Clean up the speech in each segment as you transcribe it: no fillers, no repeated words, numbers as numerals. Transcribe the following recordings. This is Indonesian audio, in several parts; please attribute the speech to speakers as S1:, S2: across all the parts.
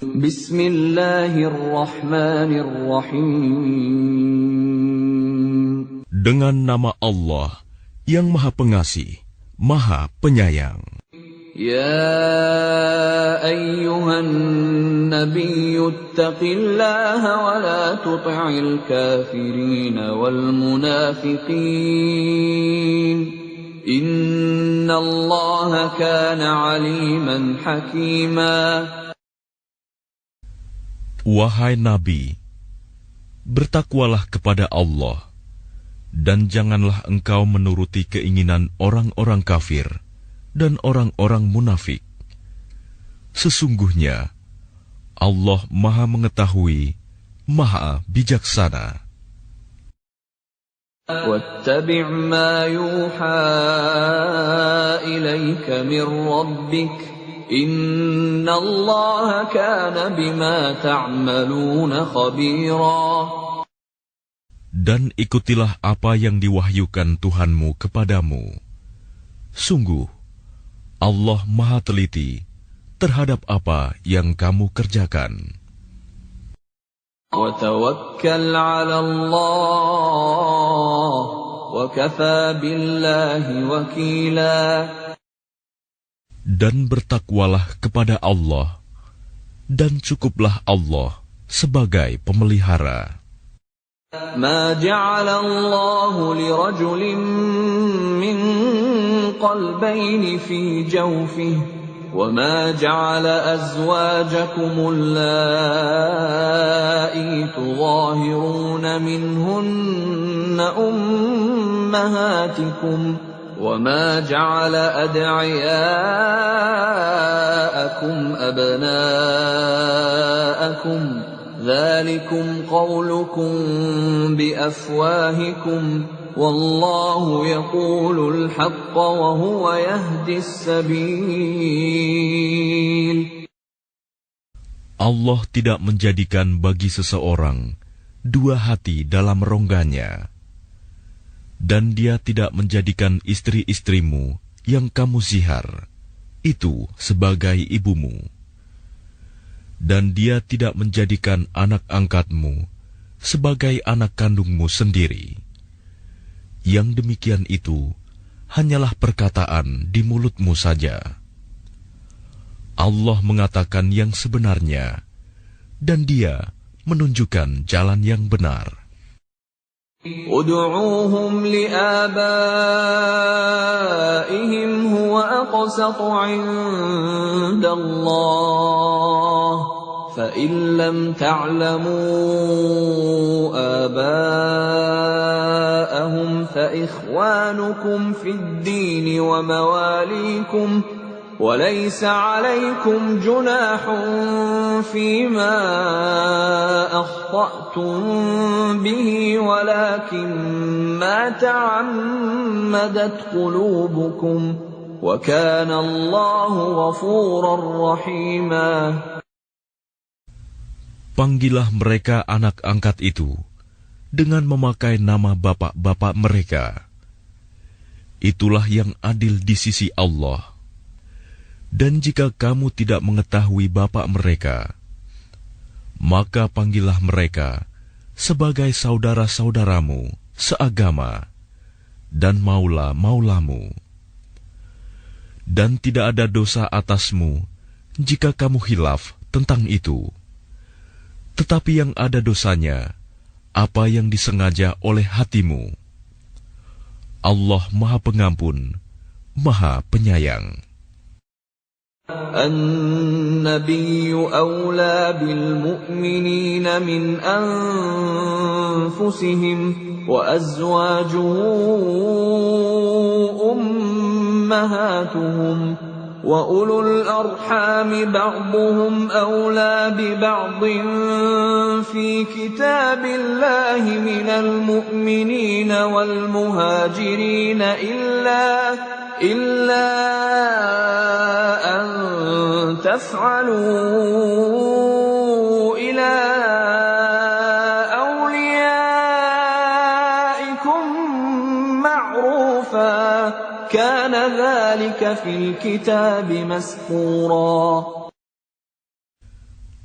S1: Bismillahirrahmanirrahim. Dengan nama Allah yang Maha Pengasih, Maha Penyayang.
S2: Ya ayyuhan nabiyyu ittaqillaha wa la tuti'il kafirin wal munafiqin. Innallaha kana 'aliman hakima.
S1: Wahai Nabi, bertakwalah kepada Allah, dan janganlah engkau menuruti keinginan orang-orang kafir dan orang-orang munafik. Sesungguhnya Allah Maha Mengetahui, Maha Bijaksana.
S2: وَاتَّبِعْ مَا يُوحَى إِلَيْكَ مِنْ رَبِّكَ إِنَّ اللَّهَ كَانَ بِمَا تَعْمَلُونَ خَبِيرًا.
S1: Dan ikutilah apa yang diwahyukan Tuhanmu kepadamu. Sungguh, Allah Maha Teliti terhadap apa yang kamu kerjakan.
S2: وَتَوَكَّلْ عَلَى اللَّهِ وَكَفَى بِاللَّهِ وَكِيلًا.
S1: Dan bertakwalah kepada Allah, dan cukuplah Allah sebagai pemelihara.
S2: مَا جَعَلَ اللَّهُ لِرَجُلٍ مِّن قَلْبَيْنِ فِي جَوْفِهِ وَمَا جَعَلَ أَزْوَاجَكُمُ اللَّائِي تُظَاهِرُونَ مِنْهُنَّ أُمَّهَاتِكُمْ وَمَا جَعَلَ أَدْعِيَاءَكُمْ أَبْنَاءَكُمْ ذَلِكُمْ قَوْلُكُمْ بِأَفْوَاهِكُمْ وَاللَّهُ يَقُولُ الْحَقَّ وَهُوَ يَهْدِي السَّبِيلَ.
S1: Allah tidak menjadikan bagi seseorang dua hati dalam rongganya, dan Dia tidak menjadikan istri-istrimu yang kamu zihar itu sebagai ibumu, dan Dia tidak menjadikan anak angkatmu sebagai anak kandungmu sendiri. Yang demikian itu hanyalah perkataan di mulutmu saja. Allah mengatakan yang sebenarnya, dan Dia menunjukkan jalan yang benar.
S2: Ud'uuhum li'abaihim huwa aqsatu 'inda Allah, فَإِن لَّمْ تَعْلَمُوا آبَاءَهُمْ فَإِخْوَانُكُمْ فِي الدِّينِ وَمَوَالِيكُمْ وَلَيْسَ عَلَيْكُمْ جُنَاحٌ فِيمَا أَخْطَأْتُم بِهِ وَلَكِن مَّا تَعَمَّدَتْ قُلُوبُكُمْ وَكَانَ اللَّهُ غَفُورًا رَّحِيمًا.
S1: Panggillah mereka anak angkat itu dengan memakai nama bapak-bapak mereka. Itulah yang adil di sisi Allah. Dan jika kamu tidak mengetahui bapak mereka, maka panggillah mereka sebagai saudara-saudaramu seagama dan maula-maulamu. Dan tidak ada dosa atasmu jika kamu khilaf tentang itu. Tetapi yang ada dosanya, apa yang disengaja oleh hatimu. Allah Maha Pengampun, Maha Penyayang.
S2: An-Nabiyyu awla bil mu'minina min anfusihim wa azwajuhu ummahatuhum وَأُولُو الْأَرْحَامِ بَعْضُهُمْ أَوْلَى بِبَعْضٍ فِي كِتَابِ اللَّهِ مِنَ الْمُؤْمِنِينَ وَالْمُهَاجِرِينَ إِلَّا أَن تَفْعَلُوا إِلَى أَوْلِيَائِكُمْ مَعْرُوفًا كَانَ ذَلِكَ فِي الْكِتَابِ مَسْطُورًا.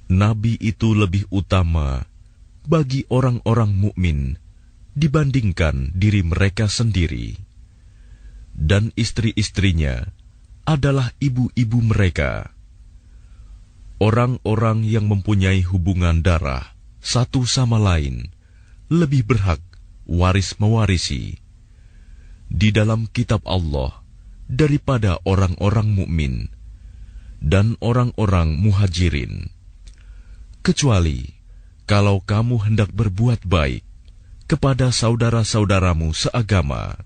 S1: Nabi itu lebih utama bagi orang-orang mukmin dibandingkan diri mereka sendiri, dan istri-istrinya adalah ibu-ibu mereka. Orang-orang yang mempunyai hubungan darah satu sama lain lebih berhak waris-mewarisi di dalam kitab Allah daripada orang-orang mukmin dan orang-orang muhajirin, kecuali kalau kamu hendak berbuat baik kepada saudara-saudaramu seagama.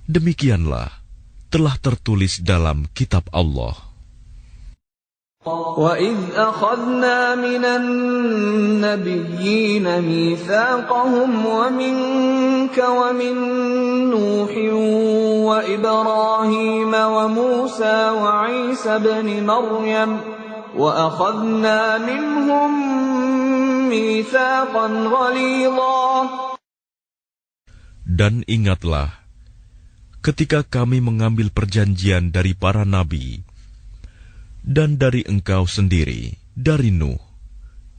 S1: Demikianlah telah tertulis dalam kitab Allah.
S2: وَإِذْ أَخَذْنَا مِنَ النَّبِيِّينَ مِيثَاقَهُمْ وَمِنكَ وَمِن نُّوحٍ وَإِبْرَاهِيمَ وَمُوسَى وَعِيسَى ابْنِ مَرْيَمَ وَأَخَذْنَا مِنْهُم مِّيثَاقًا غَلِيظًا.
S1: Dan ingatlah ketika kami mengambil perjanjian dari para nabi dan dari engkau sendiri, dari Nuh,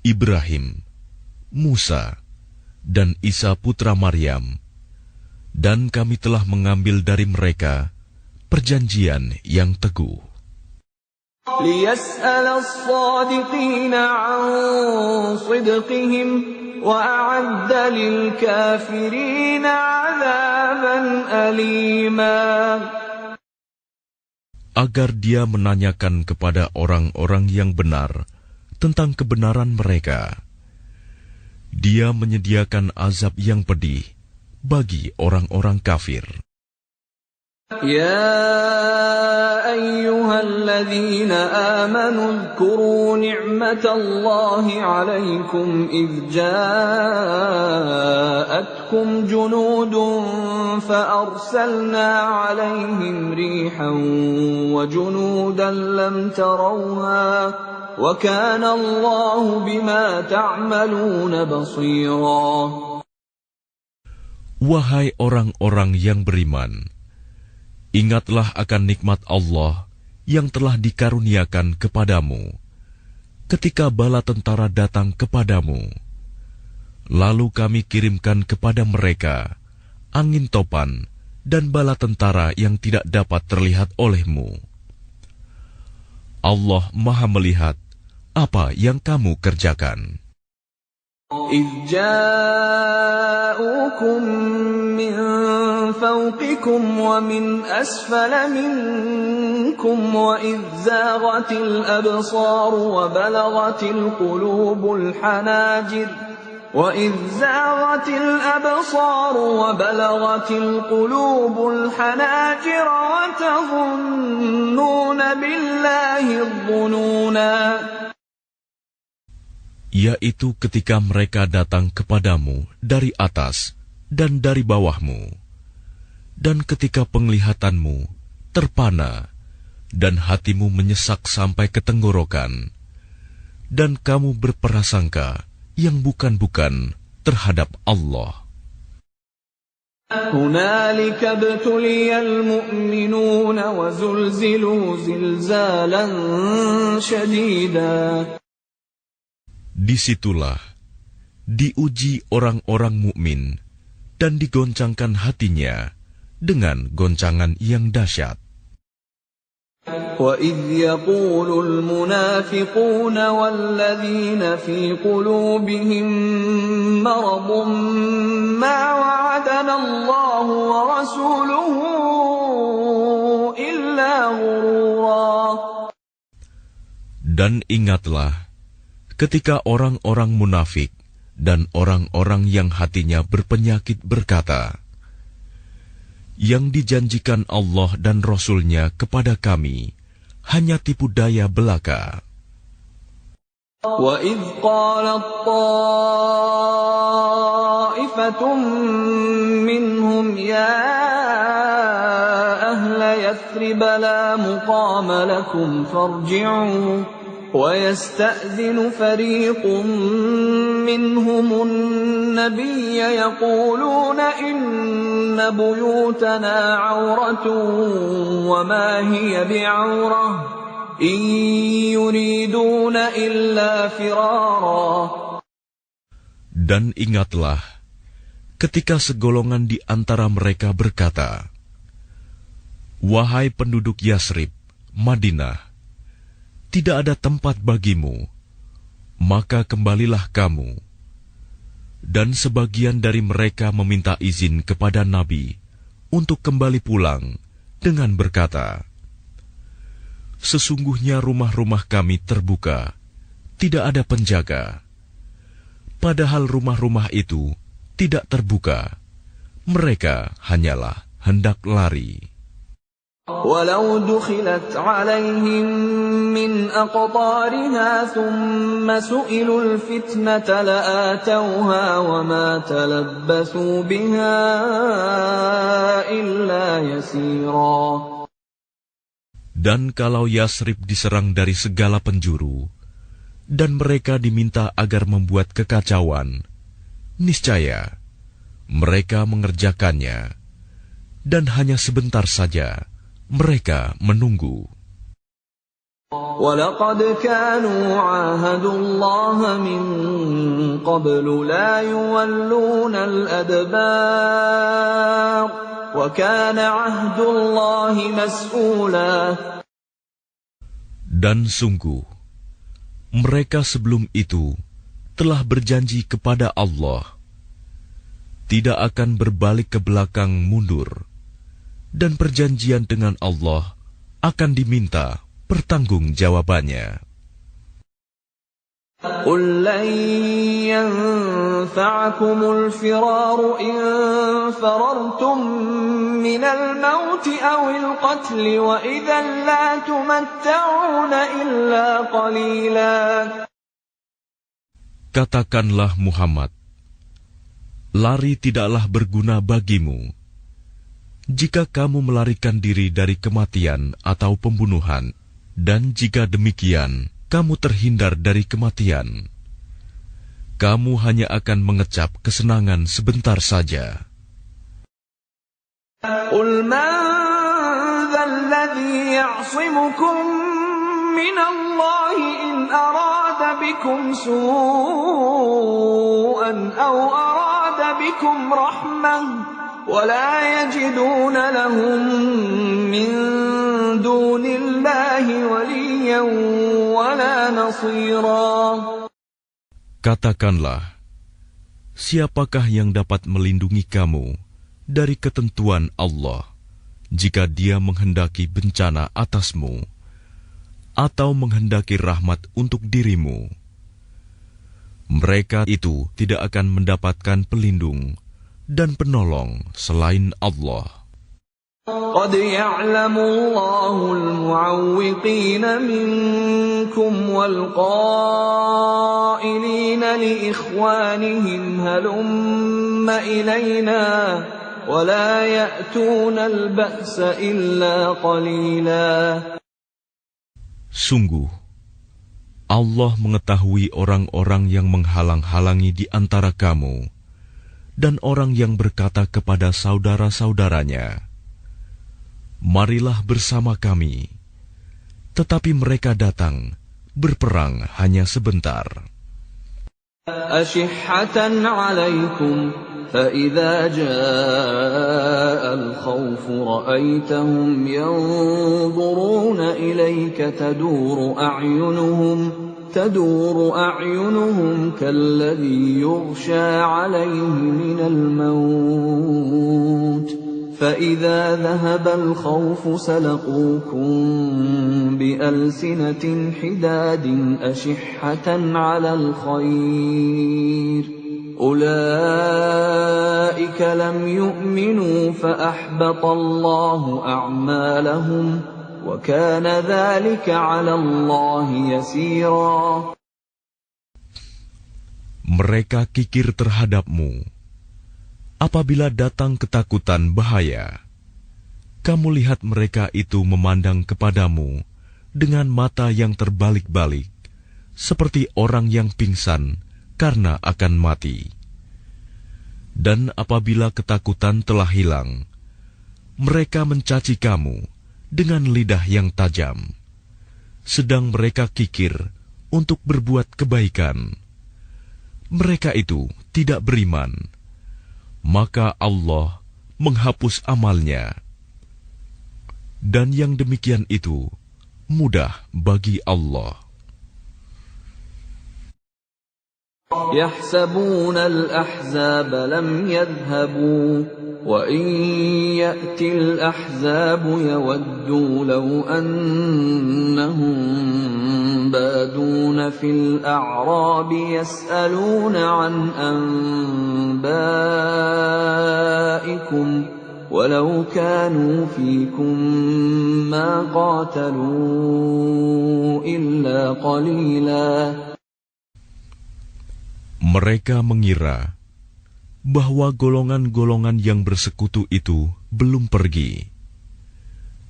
S1: Ibrahim, Musa, dan Isa putra Maryam, dan kami telah mengambil dari mereka perjanjian yang teguh.
S2: لِيَسْأَلَ الصَّادِقِينَ عَنْ صِدْقِهِمْ وَأَعَدَّ لِلْكَافِرِينَ عَذَابًا أَلِيمًا.
S1: Agar dia menanyakan kepada orang-orang yang benar tentang kebenaran mereka. Dia menyediakan azab yang pedih bagi orang-orang kafir.
S2: يَا أَيُّهَا الَّذِينَ آمَنُوا اذْكُرُوا نِعْمَةَ اللَّهِ عَلَيْكُمْ إِذْ جَاءَتْكُمْ جُنُودٌ فَأَرْسَلْنَا عَلَيْهِمْ رِيحًا وَجُنُودًا لَّمْ تَرَوْهَا وَكَانَ اللَّهُ بِمَا تَعْمَلُونَ بَصِيرًا.
S1: Wahai orang-orang yang beriman, ingatlah akan nikmat Allah yang telah dikaruniakan kepadamu ketika bala tentara datang kepadamu. Lalu kami kirimkan kepada mereka angin topan dan bala tentara yang tidak dapat terlihat olehmu. Allah Maha melihat apa yang kamu kerjakan.
S2: إِذْ جَاءُوكُم مِّن فَوْقِكُمْ وَمِنْ أَسْفَلَ مِنكُمْ وَإِذْ زَاغَتِ الْأَبْصَارُ وَبَلَغَتِ الْقُلُوبُ الْحَنَاجِرَ وَتَظُنُّونَ بِاللَّهِ الظُّنُونَا.
S1: Yaitu ketika mereka datang kepadamu dari atas dan dari bawahmu, dan ketika penglihatanmu terpana dan hatimu menyesak sampai ke tenggorokan, dan kamu berprasangka yang bukan-bukan terhadap Allah.
S2: هُنَالِكَ ابْتُلِيَ الْمُؤْمِنُونَ وَزُلْزِلُوا زِلْزَالًا شَدِيدًا.
S1: Disitulah diuji orang-orang mukmin dan digoncangkan hatinya dengan goncangan yang dahsyat.
S2: وَإِذْ يَقُولُ الْمُنَافِقُونَ وَالَّذِينَ فِي قُلُوبِهِم مَّرَضٌ مَّا وَعَدَنَا اللَّهُ وَرَسُولُهُ إِلَّا غُرُورًا.
S1: Dan ingatlah ketika orang-orang munafik dan orang-orang yang hatinya berpenyakit berkata, yang dijanjikan Allah dan Rasul-Nya kepada kami hanya tipu daya belaka.
S2: وَإِذْ قَالَتْ طَائِفَةٌ مِّنْهُمْ يَا أَهْلَ يَثْرِبَ لَا مُقَامَ لَكُمْ فَارْجِعُوا وَيَسْتَأْذِنُ فَرِيقٌ مِّنْهُمُ النَّبِيَّ يَقُولُونَ إِنَّ بُيُوتَنَا عَوْرَةٌ وَمَا هِيَ بِعَوْرَةٍ إن يريدون إلا فرارا.
S1: Dan ingatlah, ketika segolongan di antara mereka berkata, "Wahai penduduk Yasrib, Madinah, tidak ada tempat bagimu, maka kembalilah kamu." Dan sebagian dari mereka meminta izin kepada Nabi untuk kembali pulang dengan berkata, "Sesungguhnya rumah-rumah kami terbuka, tidak ada penjaga." Padahal rumah-rumah itu tidak terbuka, mereka hanyalah hendak lari.
S2: ولو دخلت عليهم من أقطارها ثم سئلوا الفتنة لآتوها وما تلبثوا بها إلا يسيرا.
S1: Dan kalau Yasrib diserang dari segala penjuru, dan mereka diminta agar membuat kekacauan, niscaya mereka mengerjakannya, dan hanya sebentar saja mereka menunggu.
S2: وَلَقَدْ كَانُوا عَاهَدُوا اللَّهَ مِنْ قَبْلُ لَا يُوَلُّونَ الْأَدْبَارَ وَكَانَ عَهْدُ اللَّهِ مَسْئُولًا.
S1: Dan sungguh, mereka sebelum itu telah berjanji kepada Allah, tidak akan berbalik ke belakang mundur, dan perjanjian dengan Allah akan diminta pertanggungjawabannya.
S2: قُلْ لَنْ يَنْفَعَكُمُ الْفِرَارُ إِنْ فَرَرْتُمْ مِنَ الْمَوْتِ أَوِ الْقَتْلِ وَإِذًا لَا تُمَتَّعُونَ إِلَّا قَلِيلًا.
S1: Katakanlah Muhammad, lari tidaklah berguna bagimu. Jika kamu melarikan diri dari kematian atau pembunuhan, dan jika demikian, kamu terhindar dari kematian, kamu hanya akan mengecap kesenangan sebentar saja.
S2: قُلْ مَنْ ذَا الَّذِي يَعْصِمُكُمْ مِنَ اللَّهِ إِنْ أَرَادَ بِكُمْ سُوءًا أَوْ أَرَادَ بِكُمْ رَحْمَةً وَلَا يَجِدُونَ لَهُم مِّن دُونِ اللَّهِ وَلِيًّا وَلَا نَصِيرًا.
S1: Katakanlah, siapakah yang dapat melindungi kamu dari ketentuan Allah jika Dia menghendaki bencana atasmu atau menghendaki rahmat untuk dirimu? Mereka itu tidak akan mendapatkan pelindung dan penolong selain Allah.
S2: قَدْ يَعْلَمُ اللَّهُ الْمُعَوِّقِينَ مِنكُمْ وَالْقَائِلِينَ لِإِخْوَانِهِمْ هَلُمَّ إِلَيْنَا وَلَا يَأْتُونَ الْبَأْسَ إِلَّا قَلِيلًا.
S1: Sungguh, Allah mengetahui orang-orang yang menghalang-halangi di antara kamu, dan orang yang berkata kepada saudara-saudaranya, "Marilah bersama kami," tetapi mereka datang berperang hanya sebentar.
S2: أَشِحَّةً عَلَيْكُمْ فَإِذَا جَاءَ الْخَوْفُ رَأَيْتَهُمْ يَنْظُرُونَ إِلَيْكَ تدور أعينهم كالذي يغشى عليه من الموت فإذا ذهب الخوف سلقوكم بألسنة حداد أشحة على الخير أولئك لم يؤمنوا فأحبط الله أعمالهم وَكَانَ ذَلِكَ عَلَى اللَّهِ يَسِيرًا.
S1: Mereka kikir terhadapmu. Apabila datang ketakutan bahaya, kamu lihat mereka itu memandang kepadamu dengan mata yang terbalik-balik, seperti orang yang pingsan karena akan mati. Dan apabila ketakutan telah hilang, mereka mencaci kamu dengan lidah yang tajam. sedang mereka kikir untuk berbuat kebaikan. Mereka itu tidak beriman, maka Allah menghapus amalnya. Dan yang demikian itu mudah bagi Allah.
S2: يحسبون الأحزاب لم يذهبوا وإن يأتي الأحزاب يودوا لو أنهم بادون في الأعراب يسألون عن أنبائكم ولو كانوا فيكم ما قاتلوا إلا قليلا.
S1: Mereka mengira bahwa golongan-golongan yang bersekutu itu belum pergi.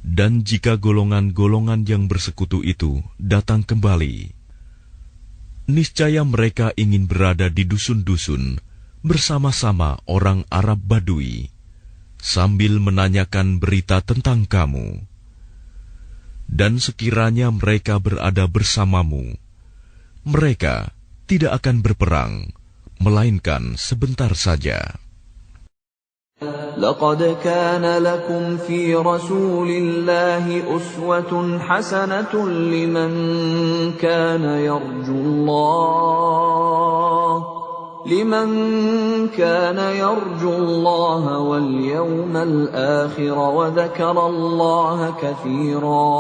S1: Dan jika golongan-golongan yang bersekutu itu datang kembali, niscaya mereka ingin berada di dusun-dusun bersama-sama orang Arab Badui, sambil menanyakan berita tentang kamu. Dan sekiranya mereka berada bersamamu, mereka tidak akan berperang, melainkan sebentar saja.
S2: لقد كان لكم في رسول الله أسوة حسنة لمن كان يرجو الله واليوم الآخر وذكر الله كثيرا.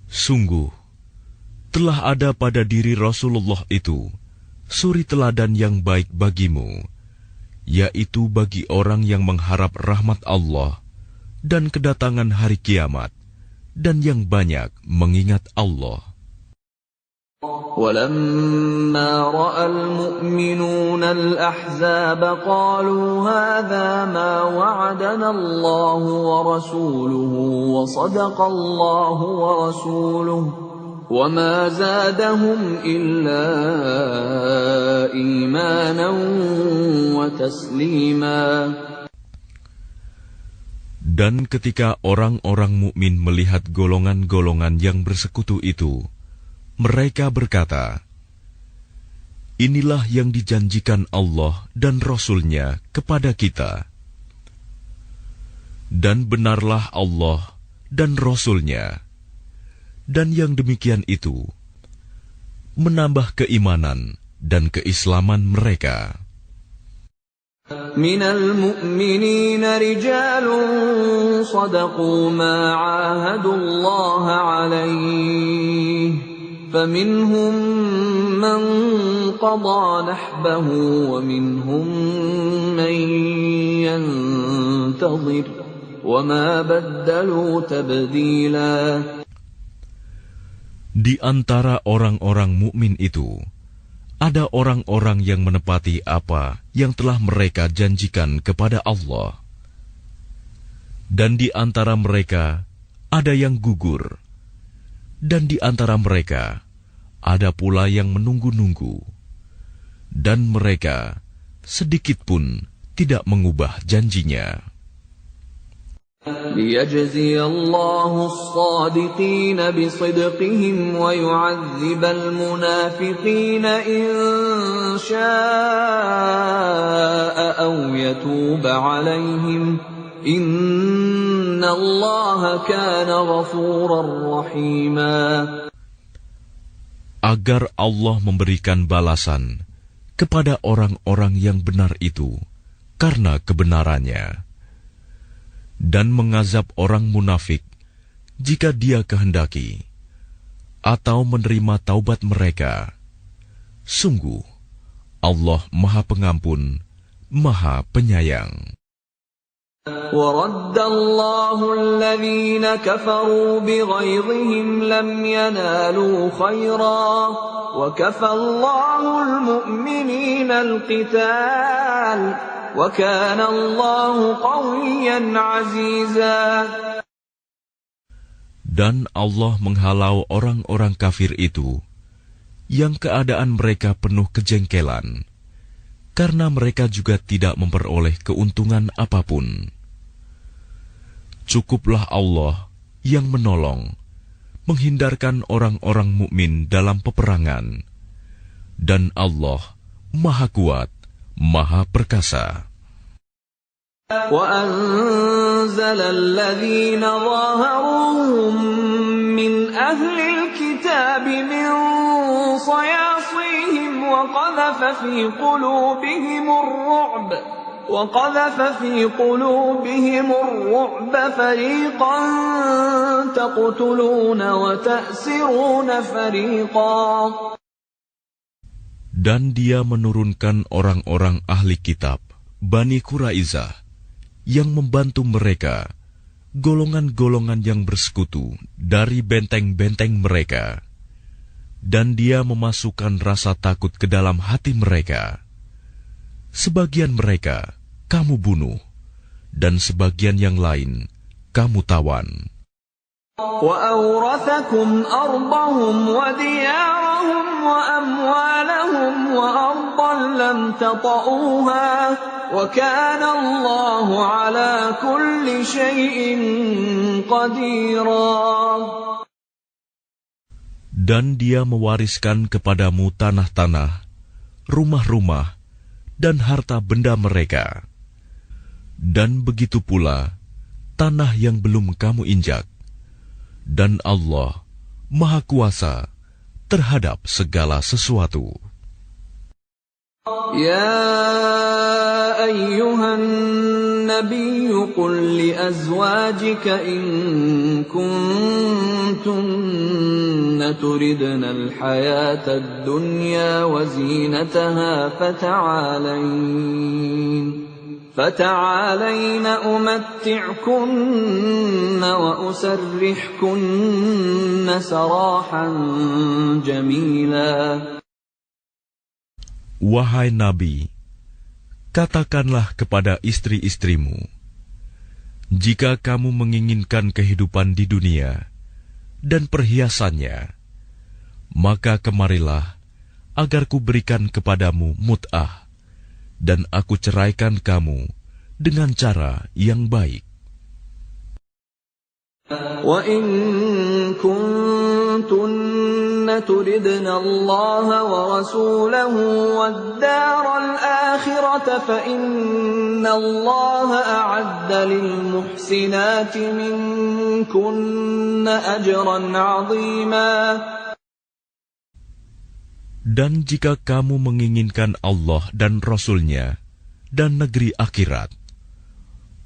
S1: Sungguh, telah ada pada diri Rasulullah itu suri teladan yang baik bagimu, yaitu bagi orang yang mengharap rahmat Allah dan kedatangan hari kiamat, dan yang banyak mengingat Allah.
S2: وَلَمَّا رَأَى الْمُؤْمِنُونَ الْأَحْزَابَ قَالُوا هَذَا مَا وَعَدَنَا اللَّهُ وَرَسُولُهُ وَصَدَقَ اللَّهُ وَرَسُولُهُ وَمَا زَادَهُمْ إِلَّا إِيمَانًا وَتَسْلِيمًا.
S1: Dan ketika orang-orang mukmin melihat golongan-golongan yang bersekutu itu, mereka berkata, "Inilah yang dijanjikan Allah dan Rasul-Nya kepada kita." Dan benarlah Allah dan Rasul-Nya. Dan yang demikian itu menambah keimanan dan keislaman mereka.
S2: Minal mu'minina rijalun sadaqu ma 'ahadullaha 'alaihi faminhum man qada nahbahu wa minhum man yantazir wa ma baddalu tabdila.
S1: Di antara orang-orang mukmin itu, ada orang-orang yang menepati apa yang telah mereka janjikan kepada Allah. Dan di antara mereka, ada yang gugur. Dan di antara mereka, ada pula yang menunggu-nunggu. Dan mereka, sedikit pun tidak mengubah janjinya.
S2: لِيَجْزِيَ اللَّهُ الصَّادِقِينَ بِصِدْقِهِمْ وَيُعَذِّبَ الْمُنَافِقِينَ إِن شَاءَ أَوْ يَتُوبَ عَلَيْهِمْ إِنَّ اللَّهَ كَانَ غَفُورًا رَّحِيمًا.
S1: Agar Allah memberikan balasan kepada orang-orang yang benar itu karena kebenarannya, dan mengazab orang munafik jika Dia kehendaki, atau menerima taubat mereka. Sungguh, Allah Maha Pengampun, Maha Penyayang.
S2: وَرَدَّ اللَّهُ الَّذِينَ كَفَرُوا بِغَيظِهِمْ لَمْ يَنَالُوا خَيْرًا وَكَفَى اللَّهُ الْمُؤْمِنِينَ الْقِتَالَ وَكَانَ اللَّهُ قَوِيًّا عَزِيزًا.
S1: Dan Allah menghalau orang-orang kafir itu, yang keadaan mereka penuh kejengkelan, karena mereka juga tidak memperoleh keuntungan apapun. Cukuplah Allah yang menolong, menghindarkan orang-orang mukmin dalam peperangan. Dan Allah Maha Kuat, Maha Perkasa.
S2: وَأَنزَلَ الَّذِينَ ظَاهَرُوهُم مِّنْ أَهْلِ الْكِتَابِ مِنْ صَيَاصِيهِمْ وَقَذَفَ فِي قُلُوبِهِمُ الرُّعْبَ فَرِيقًا تَقْتُلُونَ وَتَأْسِرُونَ فَرِيقًا.
S1: Dan Dia menurunkan orang-orang ahli kitab, Bani Quraizah, yang membantu mereka, golongan-golongan yang bersekutu dari benteng-benteng mereka. Dan Dia memasukkan rasa takut ke dalam hati mereka. Sebagian mereka kamu bunuh, dan sebagian yang lain kamu tawan.
S2: وَأَوْرَثَكُمْ أَرْضَهُمْ وَدِيَارَهُمْ وَأَمْوَالَهُمْ وَأَرْضًا لَّمْ تَطَئُوهَا وَكَانَ اللَّهُ عَلَى كُلِّ شَيْءٍ قَدِيرًا.
S1: Dan Dia mewariskan kepadamu tanah-tanah, rumah-rumah, dan harta benda mereka. Dan begitu pula tanah yang belum kamu injak. Dan Allah Maha Kuasa terhadap segala sesuatu.
S2: يا أيها النبي قل لأزواجك إن كنتن تردن الحياة الدنيا وزينتها فتعالين أمتعكن وأسرحكن سراحا جميلا.
S1: Wahai Nabi, katakanlah kepada istri-istrimu, jika kamu menginginkan kehidupan di dunia dan perhiasannya, maka kemarilah agar kuberikan kepadamu mut'ah, dan aku ceraikan kamu dengan cara yang baik.
S2: وَإِن كُنتُنَّ تُرِدْنَ اللَّهَ وَرَسُولَهُ وَالدَّارَ الْآخِرَةَ فَإِنَّ اللَّهَ أَعَدَّ لِلْمُحْسِنَاتِ مِنكُنَّ أَجْرًا عَظِيمًا.
S1: Dan jika kamu menginginkan Allah dan Rasul-Nya dan negeri akhirat,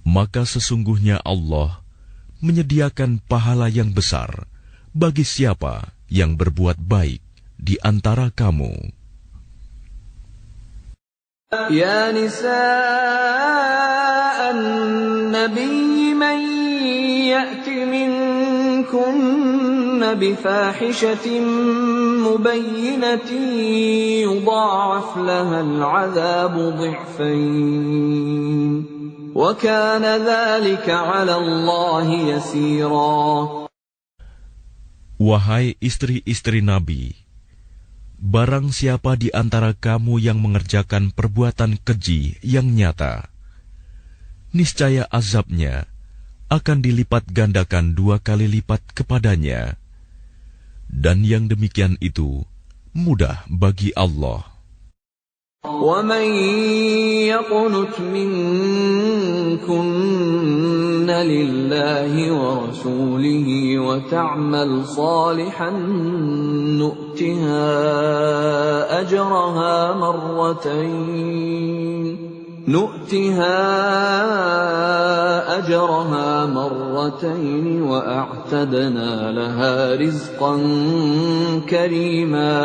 S1: maka sesungguhnya Allah menyediakan pahala yang besar bagi siapa yang berbuat baik di antara kamu.
S2: Ya nisa'an nabiy man ya'ti minkunna bifahishatin mubayyinatin yudha'af laha al'adhabu dhi'fayn. وَكَانَ ذَلِكَ عَلَى اللَّهِ يَسِيرًا.
S1: Wahai istri-istri Nabi, barang siapa di antara kamu yang mengerjakan perbuatan keji yang nyata, niscaya azabnya akan dilipat gandakan 2 kali lipat kepadanya. Dan yang demikian itu mudah bagi Allah.
S2: وَمَن يَقْنُتْ مِنكُنَّ لِلَّهِ وَرَسُولِهِ وَتَعْمَلْ صَالِحًا نُؤْتِهَا أَجْرَهَا مَرَّتَيْنِ وَأَعْتَدْنَا لَهَا رِزْقًا كَرِيمًا.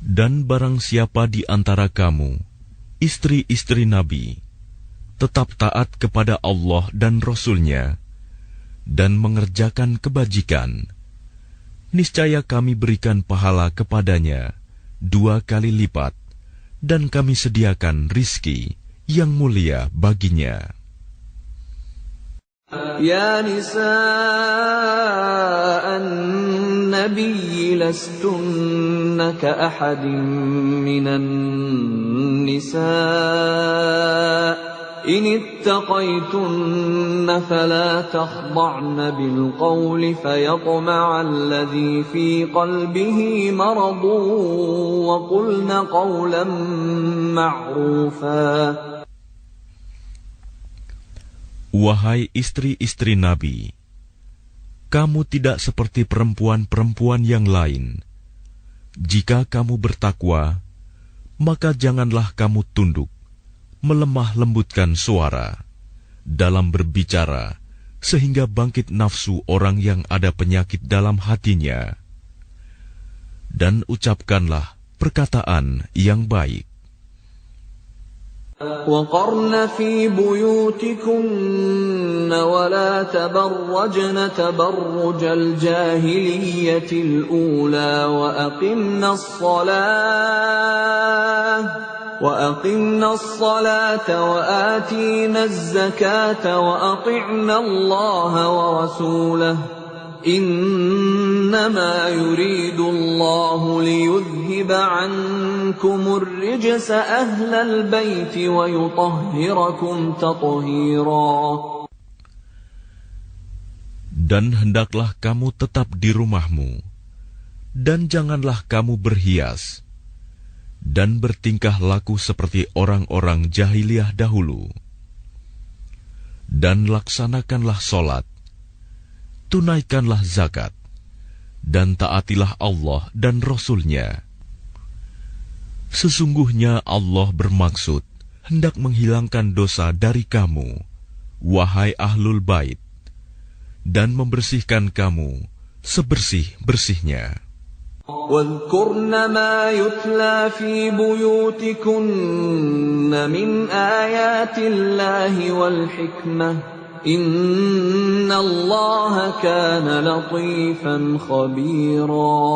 S1: Dan barang siapa di antara kamu, istri-istri Nabi, tetap taat kepada Allah dan Rasul-Nya, dan mengerjakan kebajikan, niscaya kami berikan pahala kepadanya 2 kali lipat, dan kami sediakan rizki yang mulia baginya.
S2: يا نساء النبي لستن كأحد من النساء إن اتقيتن فلا تخضعن بالقول فيطمع الذي في قلبه مرض وقلن قولا معروفا.
S1: Wahai istri-istri Nabi, kamu tidak seperti perempuan-perempuan yang lain. Jika kamu bertakwa, maka janganlah kamu tunduk, melemah lembutkan suara dalam berbicara, sehingga bangkit nafsu orang yang ada penyakit dalam hatinya. Dan ucapkanlah perkataan yang baik.
S2: وقرن في بيوتكن ولا تبرجن تبرج الجاهلية الأولى وأقمنا الصلاة وآتينا الزكاة وأطعنا الله ورسوله إنما يريد الله ليذهب عنكم الرجس أهل البيت ويطهركم تطهيرا.
S1: Dan hendaklah kamu tetap di rumahmu, dan janganlah kamu berhias, dan bertingkah laku seperti orang-orang jahiliyah dahulu. Dan laksanakanlah solat, tunaikanlah zakat, dan taatilah Allah dan Rasul-Nya. Sesungguhnya Allah bermaksud hendak menghilangkan dosa dari kamu, wahai ahlul bait, dan membersihkan kamu sebersih-bersihnya.
S2: واذكرن ما يتلى في بيوتكن من آيات الله والحكمة إن الله كان لطيفا خبيرا.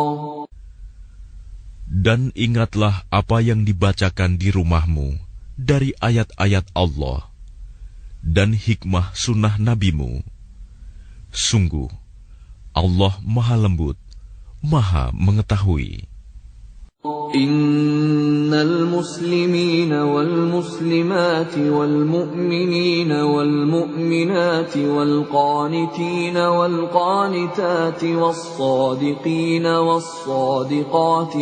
S1: Dan ingatlah apa yang dibacakan di rumahmu dari ayat-ayat Allah dan hikmah sunnah nabimu. Sungguh, Allah Maha Lembut, Maha Mengetahui.
S2: إن المسلمين والمسلمات والمؤمنين والمؤمنات والقانتين والقانتات والصادقين والصادقات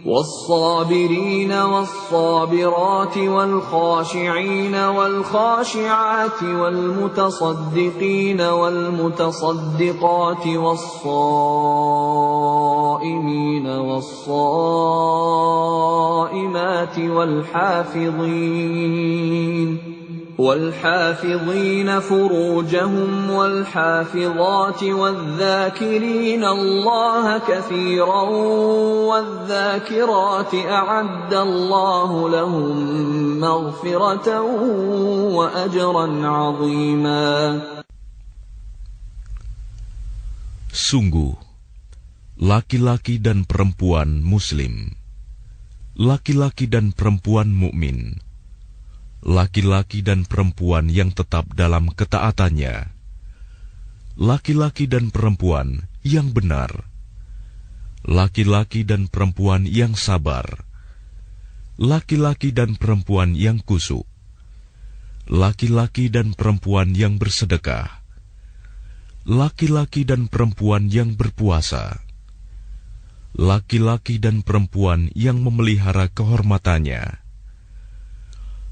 S2: والصابرين والصابرات والخاشعين والخاشعات والمتصدقين والمتصدقات والصائمين والصائمات والحافظين فروجهم والحافظات والذاكرين الله كثيرا والذاكرات أعد الله لهم مغفرة وأجرا عظيما.
S1: Sungguh, laki-laki dan perempuan muslim, laki-laki dan perempuan mukmin, laki-laki dan perempuan yang tetap dalam ketaatannya, laki-laki dan perempuan yang benar, laki-laki dan perempuan yang sabar, laki-laki dan perempuan yang kusuk, laki-laki dan perempuan yang bersedekah, laki-laki dan perempuan yang berpuasa, laki-laki dan perempuan yang memelihara kehormatannya,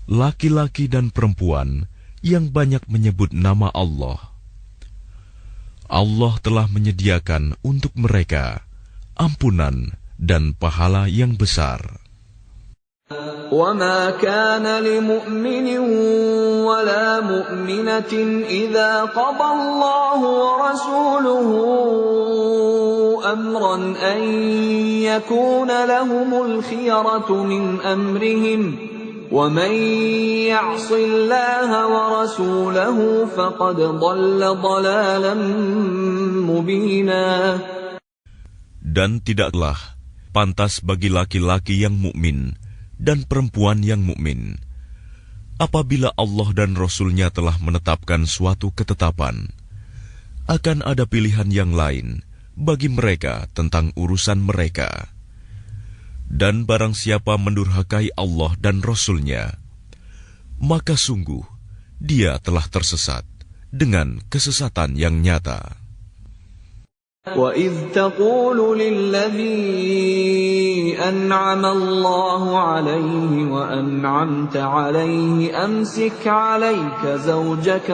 S1: laki-laki dan perempuan yang banyak menyebut nama Allah. Allah telah menyediakan untuk mereka ampunan dan pahala yang besar.
S2: وَمَا كَانَ لِمُؤْمِنٍ وَلَا مُؤْمِنَةٍ إِذَا قَضَى اللَّهُ وَرَسُولُهُ أَمْرًا أَن يَكُونَ لَهُمُ الْخِيَرَةُ مِنْ أَمْرِهِمْ وَمَن يَعْصِ اللَّهَ وَرَسُولَهُ فَقَدْ ضَلَّ ضَلَالًا مُبِينًا.
S1: Dan tidaklah pantas bagi laki-laki yang mukmin dan perempuan yang mukmin apabila Allah dan Rasul-Nya telah menetapkan suatu ketetapan, akan ada pilihan yang lain bagi mereka tentang urusan mereka, Dan barang siapa mendurhakai Allah dan Rasul-Nya, maka sungguh dia telah tersesat dengan kesesatan yang nyata.
S2: وَإِذْ تَقُولُ لِلَّذِي أَنْعَمَ اللَّهُ عَلَيْهِ وَأَنْعَمْتَ عَلَيْهِ أَمْسِكْ عَلَيْكَ زَوْجَكَ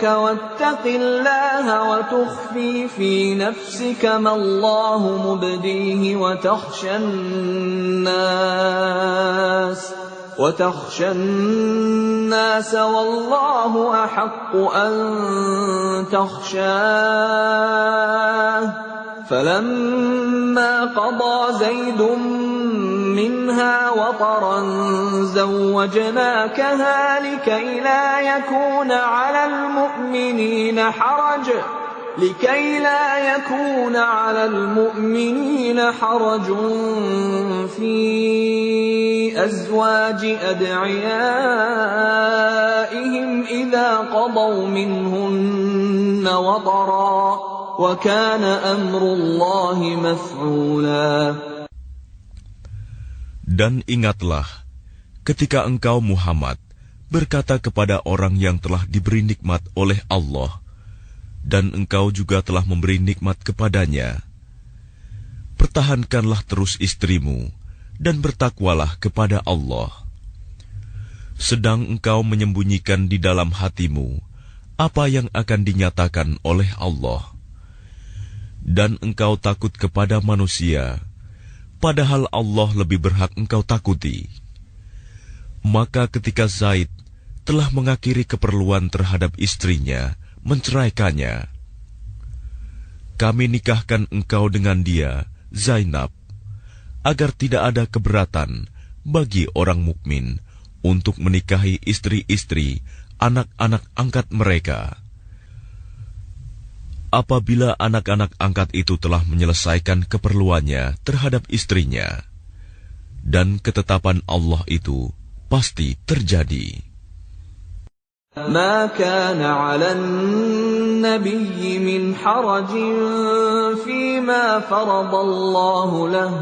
S2: وَاتَّقِ اللَّهَ وَتُخْفِي فِي نَفْسِكَ مَا اللَّهُ مُبْدِيهِ وتخشى الناس والله أحق أن تخشاه فلما قضى زيد منها وطرا زوجناكها لكي لا يكون على المؤمنين حرج في أزواج أدعيائهم إذا قضوا منهن وطرا وكان أمر الله مفعولا.
S1: Dan ingatlah ketika engkau Muhammad berkata kepada orang yang telah diberi nikmat oleh Allah, dan engkau juga telah memberi nikmat kepadanya, pertahankanlah terus istrimu dan bertakwalah kepada Allah. Sedang engkau menyembunyikan di dalam hatimu apa yang akan dinyatakan oleh Allah, dan engkau takut kepada manusia, padahal Allah lebih berhak engkau takuti. Maka ketika Zaid telah mengakhiri keperluan terhadap istrinya, menceraikannya, kami nikahkan engkau dengan dia, Zainab, agar tidak ada keberatan bagi orang mukmin untuk menikahi istri-istri anak-anak angkat mereka. Apabila anak-anak angkat itu telah menyelesaikan keperluannya terhadap istrinya, dan ketetapan Allah itu pasti terjadi.
S2: ما كان على النبي من حرج فيما فرض الله له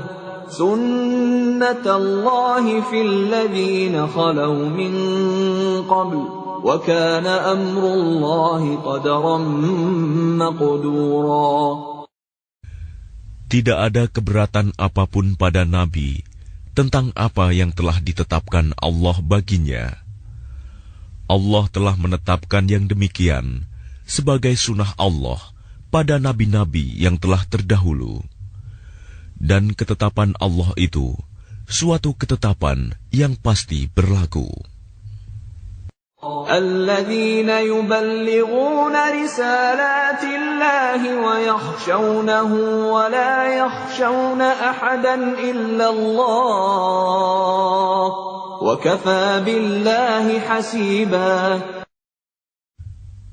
S2: سنة الله في الذين خلوا من قبل وكان أمر الله قدرا مقدورا.
S1: Tidak ada keberatan apapun pada Nabi tentang apa yang telah ditetapkan Allah baginya. Allah telah menetapkan yang demikian sebagai sunnah Allah pada nabi-nabi yang telah terdahulu. Dan ketetapan Allah itu suatu ketetapan yang pasti berlaku.
S2: الذين يبلغون رسالات الله ويخشونه ولا يخشون أحدا إلا الله وكفى بالله حسيبا.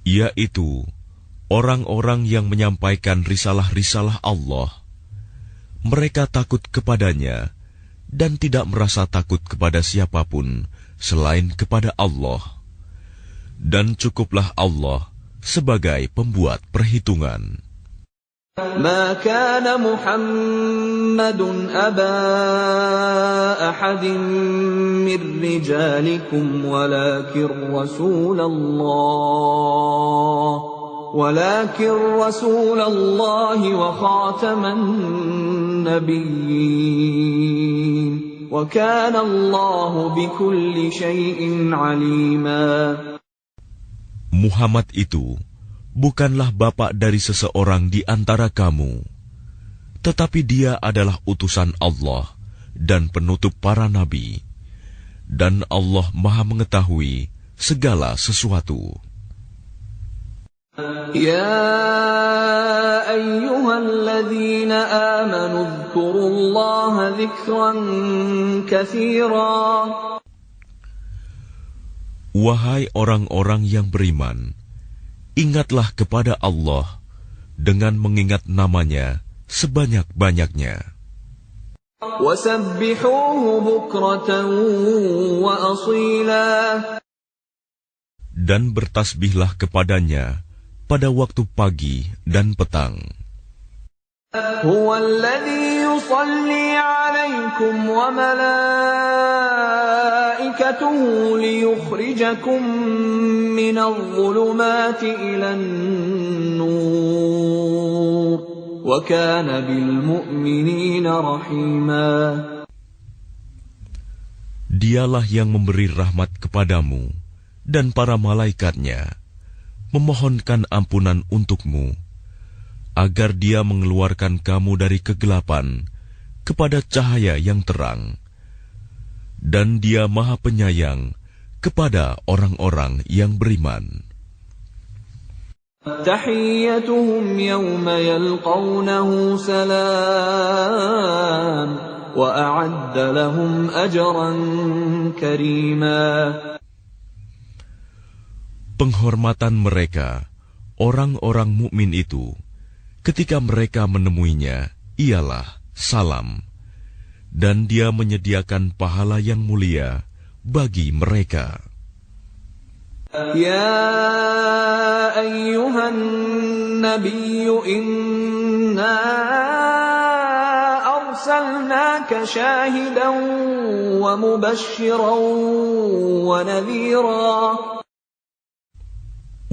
S1: Yaitu orang-orang yang menyampaikan risalah-risalah Allah. Mereka takut kepadanya dan tidak merasa takut kepada siapapun selain kepada Allah. Dan cukuplah Allah sebagai pembuat perhitungan.
S2: ما كان محمد أبا أحد من رجالكم ولكن رسول الله وخاتم النبيين وكان الله بكل شيء عليما.
S1: Muhammad itu bukanlah bapak dari seseorang di antara kamu, tetapi dia adalah utusan Allah dan penutup para nabi, dan Allah Maha mengetahui segala sesuatu.
S2: Ya ayyuhalladzina amanu dzkurullaha dzikran katsira.
S1: Wahai orang-orang yang beriman, ingatlah kepada Allah dengan mengingat namanya sebanyak-banyaknya.
S2: Wasabbihuhu bukratan wa asila.
S1: Dan bertasbihlah kepadanya pada waktu pagi dan petang.
S2: هو الذي يصلي عليكم وملائكته ليخرجكم من الظلمات إلى النور وكان بالمؤمنين رحيما.
S1: Dialah yang memberi rahmat kepadamu dan para malaikatnya, memohonkan ampunan untukmu, agar Dia mengeluarkan kamu dari kegelapan kepada cahaya yang terang. Dan Dia Maha Penyayang kepada orang-orang yang beriman.
S2: تحيتهم يوم يلقونه سلام وأعد لهم أجرا كريما.
S1: Penghormatan mereka, orang-orang mukmin itu, ketika mereka menemuinya, ialah salam, dan Dia menyediakan pahala yang mulia bagi mereka.
S2: يا أيها النبي إنا أرسلناك شاهدا ومبشرا ونذيرا.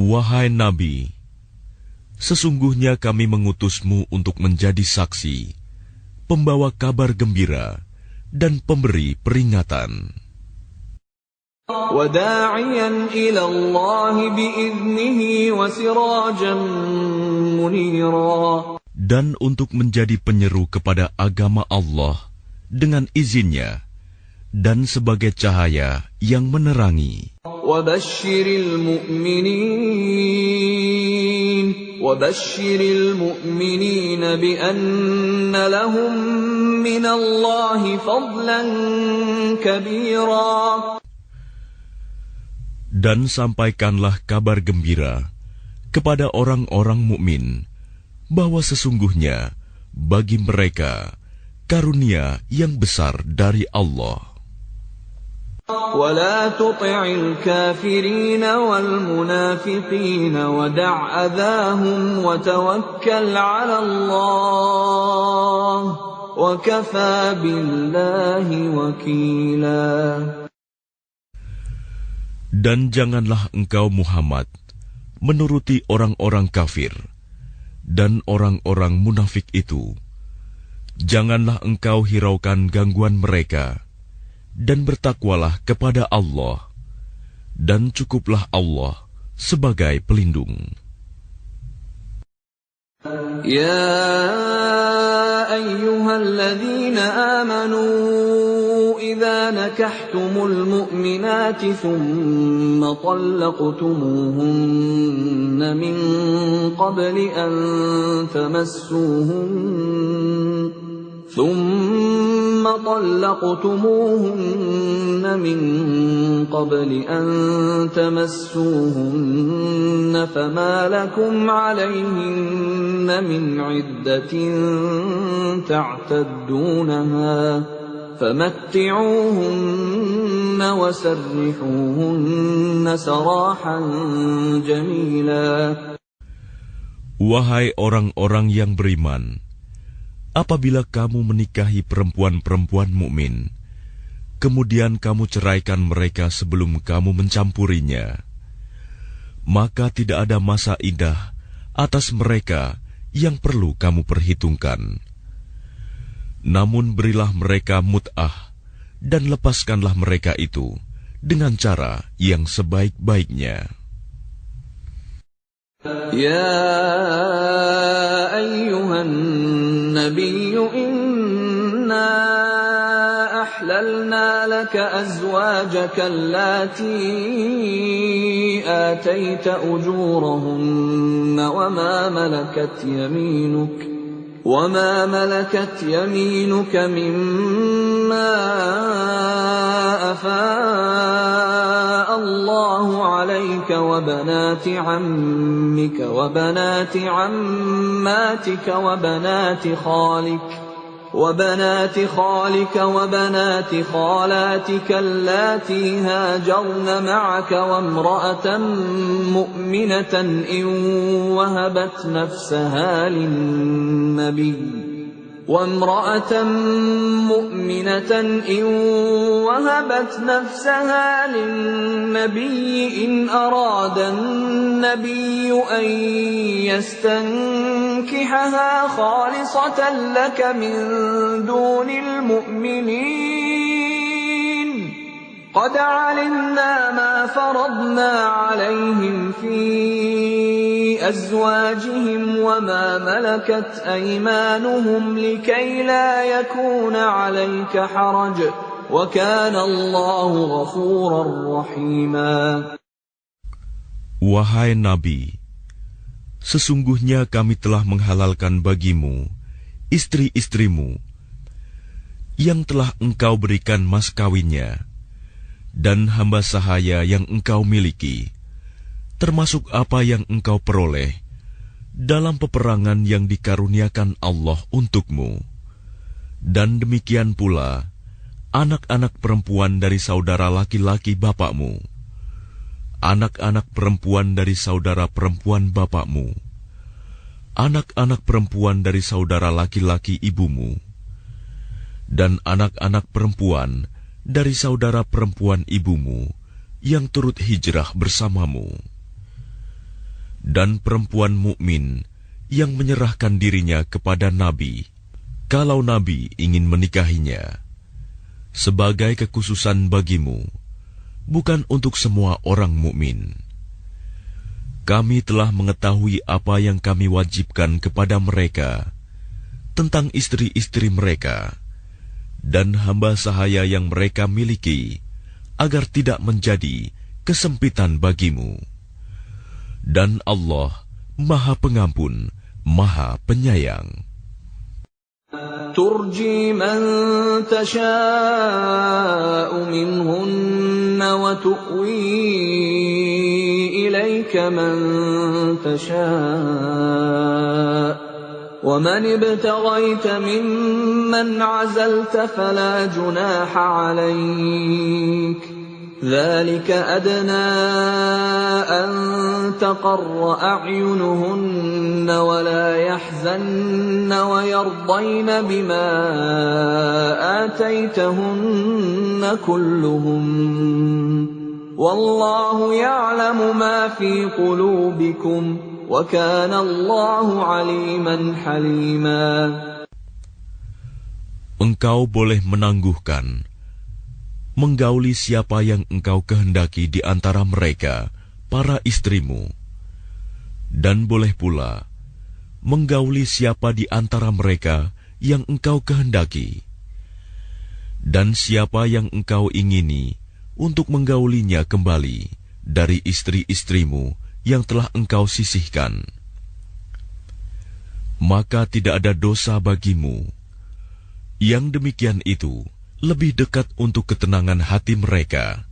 S1: Wahai Nabi, sesungguhnya kami mengutusmu untuk menjadi saksi, pembawa kabar gembira, dan pemberi peringatan.
S2: وَدَاعِيًا إِلَى اللَّهِ بِإِذْنِهِ وَسِرَاجًا مُنِيرًا.
S1: Dan untuk menjadi penyeru kepada agama Allah dengan izinnya, dan sebagai cahaya yang menerangi.
S2: وَبَشِّرِ الْمُؤْمِنِينَ بِأَنَّ لَهُم مِّنَ اللَّهِ فَضْلًا كَبِيرًا.
S1: Dan sampaikanlah kabar gembira kepada orang-orang mukmin bahwa sesungguhnya bagi mereka karunia yang besar dari Allah.
S2: وَلَا تُطِعِ الْكَافِرِينَ وَالْمُنَافِقِينَ وَدَعْ أَذَاهُمْ وَتَوَكَّلْ عَلَى اللَّهِ وَكَفَى بِاللَّهِ وَكِيلًا.
S1: Dan janganlah engkau Muhammad menuruti orang-orang kafir dan orang-orang munafik itu. Janganlah engkau hiraukan gangguan mereka, dan bertakwalah kepada Allah, dan cukuplah Allah sebagai pelindung.
S2: يا أيها الذين آمنوا إذا نكحتم المؤمنات ثم طلقتموهن من قبل أن تمسوهن فما لكم عليهن من عدة تعتدونها فمتعوهن وسرحوهن سراحا جميلا.
S1: Wahai orang-orang yang beriman, apabila kamu menikahi perempuan-perempuan mukmin, kemudian kamu ceraikan mereka sebelum kamu mencampurinya, maka tidak ada masa iddah atas mereka yang perlu kamu perhitungkan. Namun berilah mereka mut'ah dan lepaskanlah mereka itu dengan cara yang sebaik-baiknya.
S2: يا أيها النبي إنا أحللنا لك أزواجك اللاتي آتيت أجورهن وما ملكت يمينك مما أفاء الله عليك وبنات عمك وبنات عماتك وبنات خالك وبنات خالك وبنات خالاتك اللاتي هاجرن معك وامرأة مؤمنة إن وهبت نفسها للنبي إن أراد النبي أن يستنكحها خالصة لك من دون المؤمنين قد علمنا ما فرضنا عليهم في أزواجهم وما ملكت أيمانهم لكي لا يكون عليك حرج وكان الله غفورا رحيما.
S1: Wahai Nabi, sesungguhnya kami telah menghalalkan bagimu istri-istrimu yang telah engkau berikan mas kawinnya dan hamba sahaya yang engkau miliki, termasuk apa yang engkau peroleh dalam peperangan yang dikaruniakan Allah untukmu, dan demikian pula anak-anak perempuan dari saudara laki-laki bapakmu, anak-anak perempuan dari saudara perempuan bapakmu, anak-anak perempuan dari saudara laki-laki ibumu, dan anak-anak perempuan dari saudara perempuan ibumu yang turut hijrah bersamamu, dan perempuan mukmin yang menyerahkan dirinya kepada Nabi, kalau Nabi ingin menikahinya, sebagai kekhususan bagimu, bukan untuk semua orang mukmin. Kami telah mengetahui apa yang kami wajibkan kepada mereka tentang istri-istri mereka dan hamba sahaya yang mereka miliki, agar tidak menjadi kesempitan bagimu. Dan Allah Maha Pengampun, Maha Penyayang.
S2: ترجي من تشاء منهن وتؤوي إليك من تشاء ومن ابتغيت ممن عزلت فلا جناح عليك ذلك أدنى أن تقر أعينهن ولا يحزن ويرضين بما آتيتهن كلهم والله يعلم ما في قلوبكم وكان الله عليما حليما.
S1: Engkau boleh menangguhkan, menggauli siapa yang engkau kehendaki di antara mereka, para istrimu, dan boleh pula menggauli siapa di antara mereka yang engkau kehendaki, dan siapa yang engkau ingini untuk menggaulinya kembali dari istri-istrimu yang telah engkau sisihkan. Maka tidak ada dosa bagimu. Yang demikian itu lebih dekat untuk ketenangan hati mereka,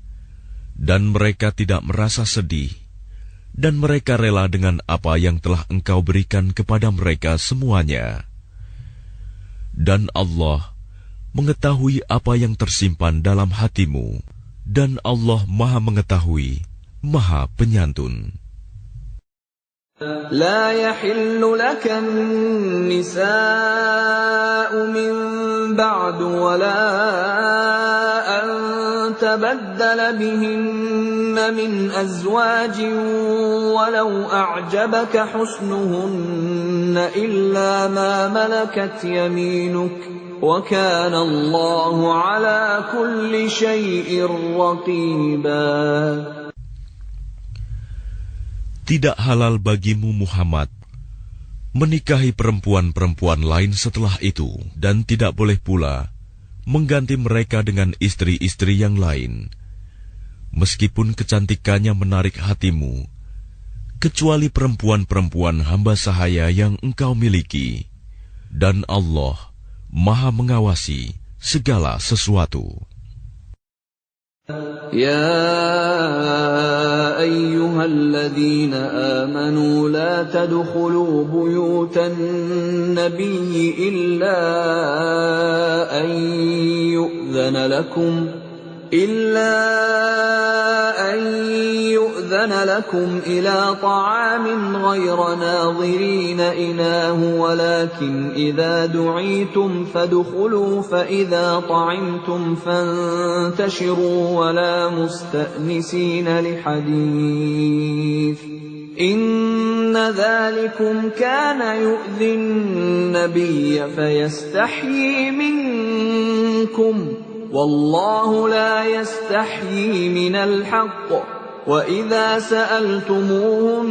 S1: dan mereka tidak merasa sedih, dan mereka rela dengan apa yang telah engkau berikan kepada mereka semuanya. Dan Allah mengetahui apa yang tersimpan dalam hatimu, dan Allah Maha Mengetahui, Maha Penyantun.
S2: لا يحل لك النساء من بعد ولا أن تبدل بهن من أزواج ولو أعجبك حسنهن إلا ما ملكت يمينك وكان الله على كل شيء رقيبا.
S1: Tidak halal bagimu Muhammad menikahi perempuan-perempuan lain setelah itu, dan tidak boleh pula mengganti mereka dengan istri-istri yang lain, meskipun kecantikannya menarik hatimu, kecuali perempuan-perempuan hamba sahaya yang engkau miliki, dan Allah Maha mengawasi segala sesuatu.
S2: يا أيها الذين آمنوا لا تدخلوا بيوت النبي إلا أن يؤذن لكم إلى طعام غير ناظرين إناه ولكن إذا دعيتم فادخلوا فإذا طعمتم فانتشروا ولا مستأنسين لحديث إن ذلكم كان يؤذي النبي فيستحيي منكم والله لا يستحيي من الحق وإذا سألتموهن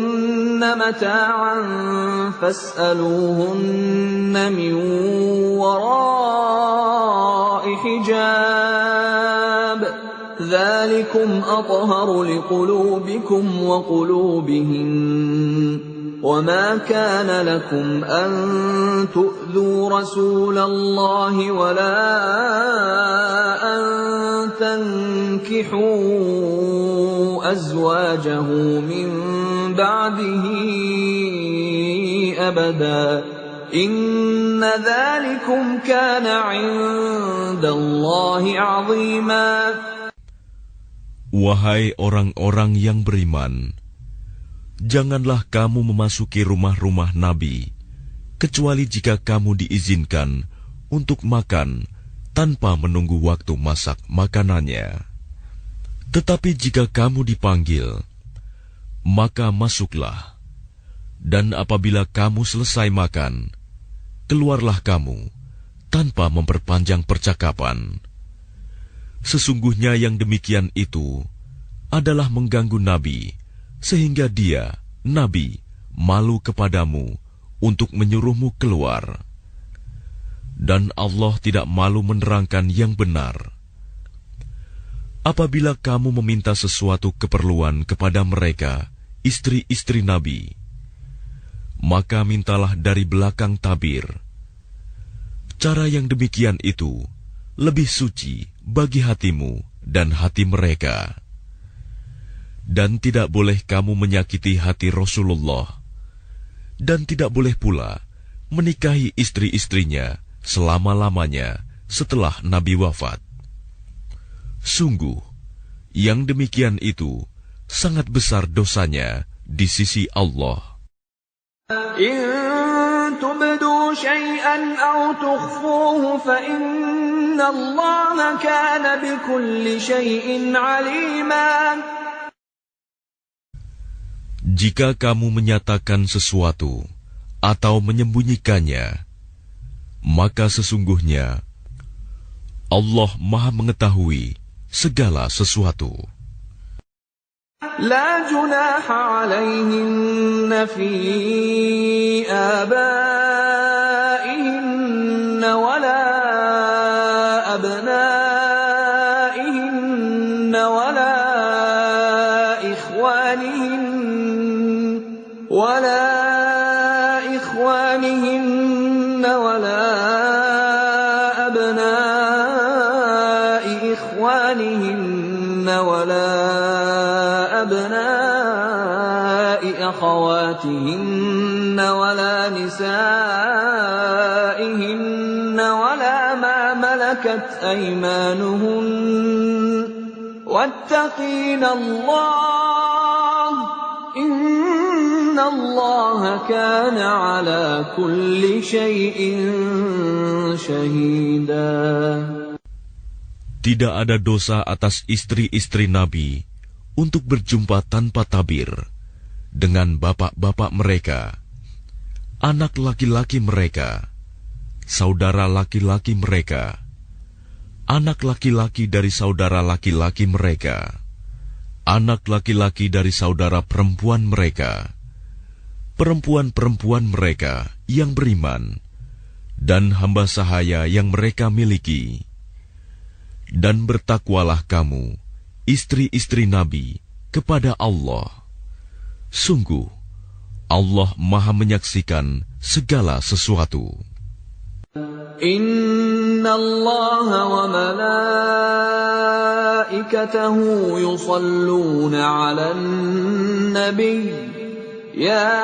S2: متاعا فاسألوهن من وراء حجاب ذلكم أطهر لقلوبكم وقلوبهن وما كان لكم أن تؤذوا رسول الله ولا أن تنكحوا أزواجه من بعده أبدا إن ذلكم كان عند الله عظيما.
S1: Wahai orang-orang yang beriman, janganlah kamu memasuki rumah-rumah Nabi, kecuali jika kamu diizinkan untuk makan tanpa menunggu waktu masak makanannya. Tetapi jika kamu dipanggil, maka masuklah. Dan apabila kamu selesai makan, keluarlah kamu tanpa memperpanjang percakapan. Sesungguhnya yang demikian itu adalah mengganggu Nabi, sehingga dia, Nabi, malu kepadamu untuk menyuruhmu keluar. Dan Allah tidak malu menerangkan yang benar. Apabila kamu meminta sesuatu keperluan kepada mereka, istri-istri Nabi, maka mintalah dari belakang tabir. Cara yang demikian itu lebih suci bagi hatimu dan hati mereka. Dan tidak boleh kamu menyakiti hati Rasulullah, dan tidak boleh pula menikahi istri-istrinya selama-lamanya setelah Nabi wafat. Sungguh, yang demikian itu sangat besar dosanya di sisi Allah.
S2: إن تبدوا شيئا أو تخفوه فإن الله كان بكل شيء عليما.
S1: Jika kamu menyatakan sesuatu atau menyembunyikannya, maka sesungguhnya Allah Maha mengetahui segala sesuatu.
S2: لا جناح عليهن في آبائهن ولا أبنائهن ولا إخوانهن ولا أبناء إخوانهن ولا أبناء أخواتهن ولا نسائهن ولا ما ملكت أيمانهن واتقين الله إن الله كان على كل شيء شهيدا.
S1: Tidak ada dosa atas istri-istri Nabi untuk berjumpa tanpa tabir dengan bapak-bapak mereka, anak laki-laki mereka, saudara laki-laki mereka, anak laki-laki dari saudara laki-laki mereka, anak laki-laki dari saudara perempuan mereka, perempuan-perempuan mereka yang beriman, dan hamba sahaya yang mereka miliki. Dan bertakwalah kamu, istri-istri Nabi, kepada Allah. Sungguh, Allah Maha menyaksikan segala sesuatu.
S2: الله وملائكته يصلون على النبي يا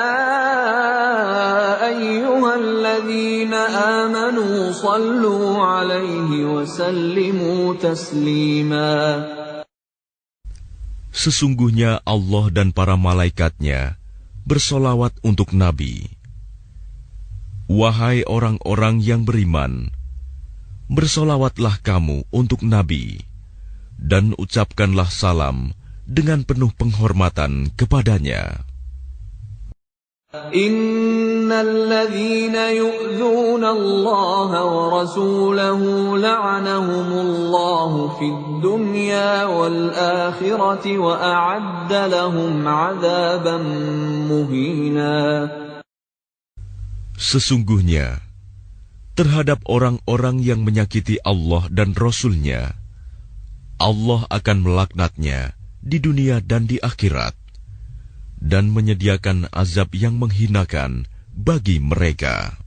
S2: أيها الذين آمنوا صلوا عليه وسلموا تسليما.
S1: Sesungguhnya Allah dan para malaikatnya bersolawat untuk Nabi. Wahai orang-orang yang beriman, bersolawatlah kamu untuk Nabi, dan ucapkanlah salam dengan penuh penghormatan kepadanya.
S2: Innalladzina yu'dzuna Allah wa rasulahu la'anahumullahu fid dunya wal akhirati wa a'adda lahum 'adzaban muhina.
S1: Sesungguhnya terhadap orang-orang yang menyakiti Allah dan Rasul-Nya, Allah akan melaknatnya di dunia dan di akhirat, dan menyediakan azab yang menghinakan bagi mereka.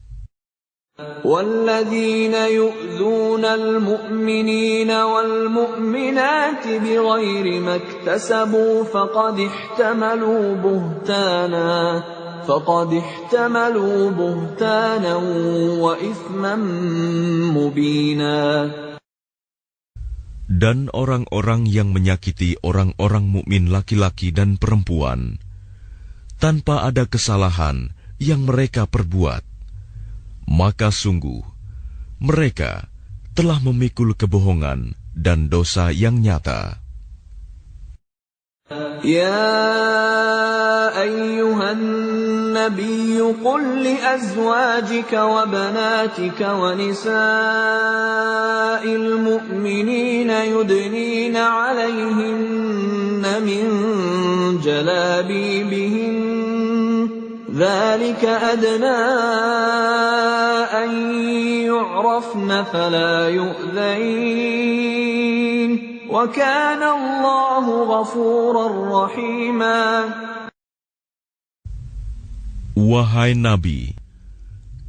S2: وَالَّذِينَ يُؤْذُونَ الْمُؤْمِنِينَ وَالْمُؤْمِنَاتِ بِغَيْرِ مَا اكْتَسَبُوا فَقَدِ احْتَمَلُوا بُهْتَانًا وَإِثْمًا مُبِينًا.
S1: Dan orang-orang yang menyakiti orang-orang mukmin laki-laki dan perempuan tanpa ada kesalahan yang mereka perbuat, maka sungguh mereka telah memikul kebohongan dan dosa yang nyata.
S2: Ya ayyuhan nabiyyu qul li azwajika wa banatika wa nisa'il mu'minina yudnina 'alayhinna min jalabibihin ذلك أدنى أن يعرفن فلا يؤذين وكان الله غفورا رحيما.
S1: Wahai Nabi,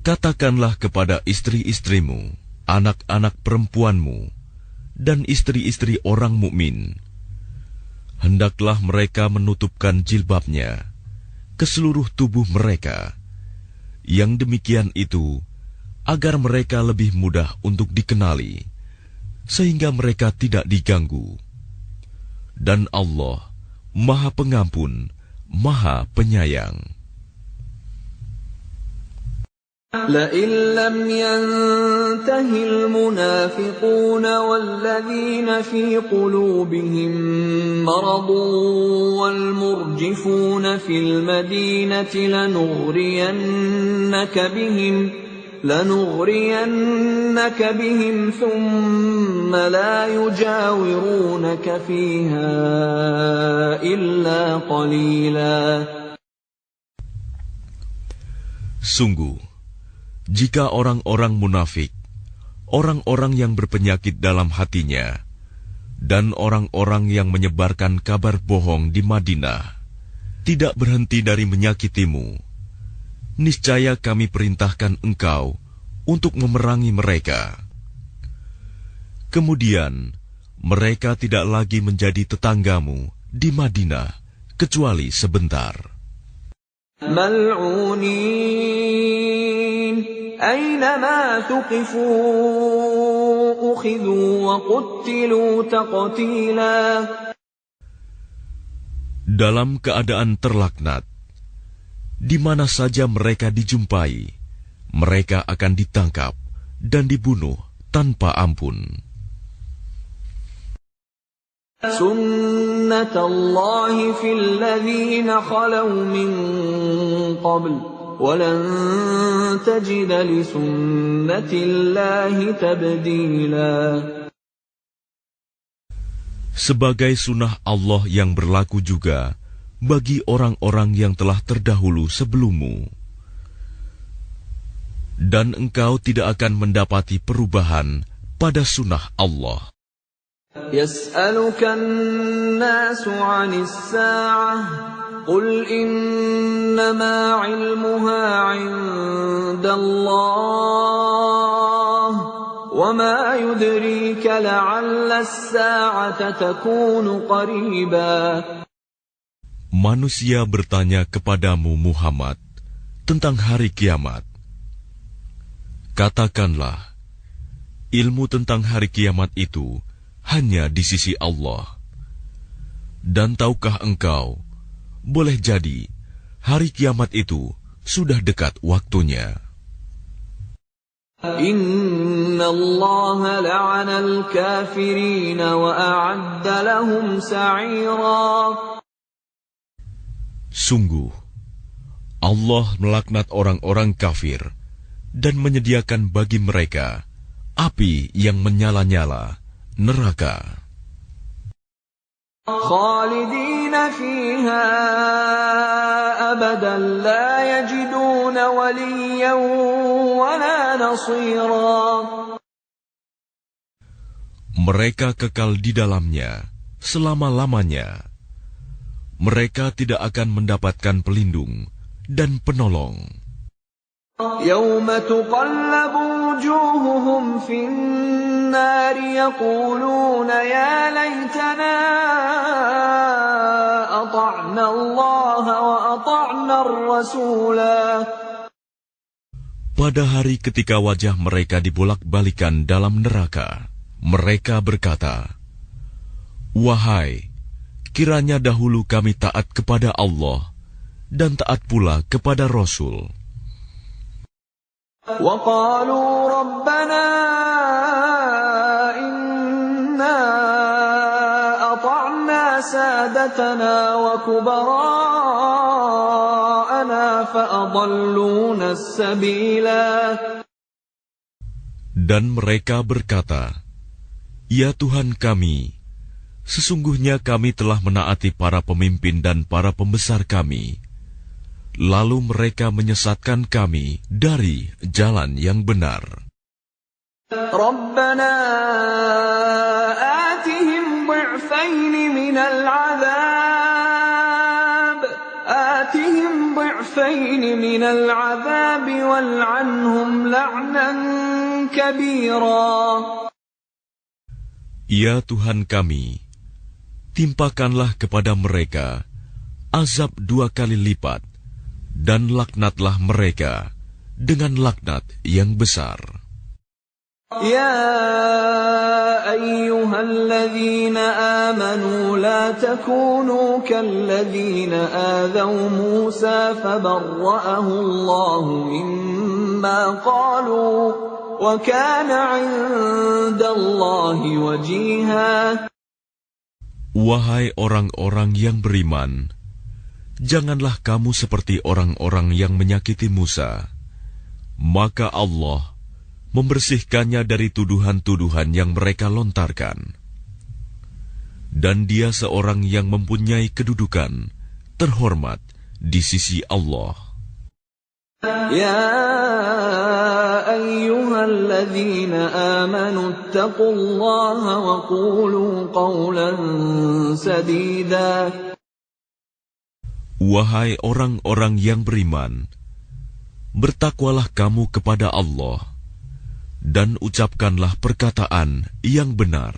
S1: katakanlah kepada istri-istrimu, anak-anak perempuanmu, dan istri-istri orang mukmin, hendaklah mereka menutupkan jilbabnya ke seluruh tubuh mereka. Yang demikian itu agar mereka lebih mudah untuk dikenali, sehingga mereka tidak diganggu. Dan Allah Maha Pengampun, Maha Penyayang.
S2: لئن لم ينته المنافقون والذين في قلوبهم مرض والمرجفون في المدينة لنغرينك بهم ثم لا يجاورونك فيها إلا قليلا.
S1: Sungguh, jika orang-orang munafik, orang-orang yang berpenyakit dalam hatinya, dan orang-orang yang menyebarkan kabar bohong di Madinah, tidak berhenti dari menyakitimu, niscaya kami perintahkan engkau untuk memerangi mereka. Kemudian, mereka tidak lagi menjadi tetanggamu di Madinah, kecuali sebentar.
S2: ملعونين أينما ثقفوا أخذوا وقتلوا تقتيلا.
S1: Dalam keadaan terlaknat, di mana saja mereka dijumpai, mereka akan ditangkap dan dibunuh tanpa ampun.
S2: سنة الله في الذين خلوا من قبل ولن تجد لسنة الله تبديلا.
S1: Sebagai sunnah Allah yang berlaku juga bagi orang-orang yang telah terdahulu sebelummu. Dan engkau tidak akan mendapati perubahan pada sunnah Allah.
S2: يسألك الناس عن الساعة قل إنما علمها عند الله وما وما يدريك لعل الساعة تكون قريبا.
S1: Manusia bertanya kepadamu Muhammad tentang hari kiamat. Katakanlah, ilmu tentang hari kiamat itu hanya di sisi Allah. Dan tahukah engkau, boleh jadi hari kiamat itu sudah dekat waktunya.
S2: Inna Allah la'ana al-kafirin wa a'adda lahum sa'ira.
S1: Sungguh, Allah melaknat orang-orang kafir dan menyediakan bagi mereka api yang menyala-nyala, neraka.
S2: Khalidina fiha abadan la yajiduna waliyan wala nasira.
S1: Mereka kekal di dalamnya selama-lamanya. Mereka tidak akan mendapatkan pelindung dan penolong.
S2: Yawma tuqallabu wujuhuhum fin nari yaquluna ya laytana ata'na Allah wa ata'na ar-rasula.
S1: Pada hari ketika wajah mereka dibolak-balikan dalam neraka, mereka berkata, "Wahai, kiranya dahulu kami taat kepada Allah dan taat pula kepada Rasul."
S2: وَقَالُوا رَبَّنَا إِنَّا أَطَعْنَا سَادَتَنَا وَكُبَرَاءَنَا فَأَضَلُّونَا السَّبِيلَا.
S1: Dan mereka berkata, "Ya Tuhan kami, sesungguhnya kami telah menaati para pemimpin dan para pembesar kami. Lalu mereka menyesatkan kami dari jalan yang benar."
S2: Rabbana atihim ضعفين من العذاب والعنهم لعنا كبيرا.
S1: Ya Tuhan kami, timpakanlah kepada mereka azab 2 kali lipat, dan laknatlah mereka dengan laknat yang besar.
S2: Ya ayyuhalladzina amanu la takunu kalladzina adaw Musa fabarra'ahu Allahu mimma qalu wa kana 'indallahi wajiha.
S1: Wahai orang-orang yang beriman, janganlah kamu seperti orang-orang yang menyakiti Musa. Maka Allah membersihkannya dari tuduhan-tuduhan yang mereka lontarkan. Dan dia seorang yang mempunyai kedudukan terhormat di sisi Allah.
S2: Ya ayyuhalladzina amanu ittaqullaha wa qulu qawlan sadida. Wahai
S1: orang-orang yang beriman, bertakwalah kamu kepada Allah, dan ucapkanlah perkataan yang benar.